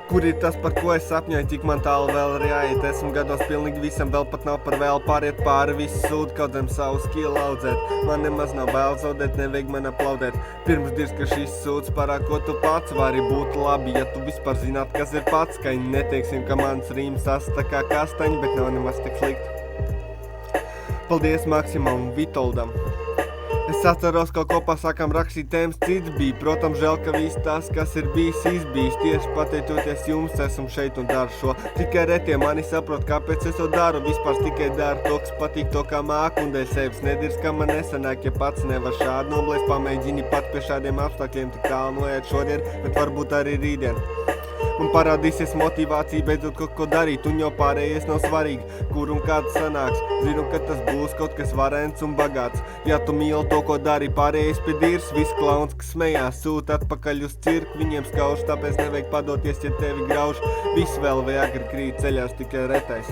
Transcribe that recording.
Kur ir tas, par ko es sapņoju, cik man tālu vēl ir jāiet? 10 gados pilnīgi visam vēl pat nav par vēl pāriet pāri visu sūdu, kaut zem savu skilu audzēt. Man nemaz nav bail zaudēt, nevajag man aplaudēt. Pirms dirz, ka šis sūds parāk, ko tu pats vari būt labi, ja tu vispār zināt, kas ir pats. Ka neteiksim, ka mans rīms sasta kā kastaņi, bet nav nemaz tik slikti. Paldies Maksimam un Vitoldam. Es atceros, ka kopā sākām rakstīt tēmas cits bija. Protams, žēl, ka viss tas, kas ir bijis, izbijis. Tieši pateicoties jums, esmu šeit un daru šo. Tikai retie mani saprot, kāpēc es to daru. Vispār tikai daru to, kas patīk, to, kā māku. Un dēļ sevis nedirs, ka man nesanāk, ja pats nevar šādi noblēst. Pamēģini pat pie šādiem apstākļiem tik tālu noiet šodien, bet varbūt arī rītdien. Un parādīsies motivācija beidzot kaut ko darīt, un jau pārējais nav svarīgi, kur un kāds sanāks. Zinu, ka tas būs kaut kas varens un bagāts. Ja tu mīli to, ko dari, pārējais pie dirs, viss klauns, kas smējās, sūta atpakaļ uz cirku, viņiem skauž, tāpēc nevajag padoties, ja tevi grauž. Viss vēl vai agri krīt ceļās tikai retais.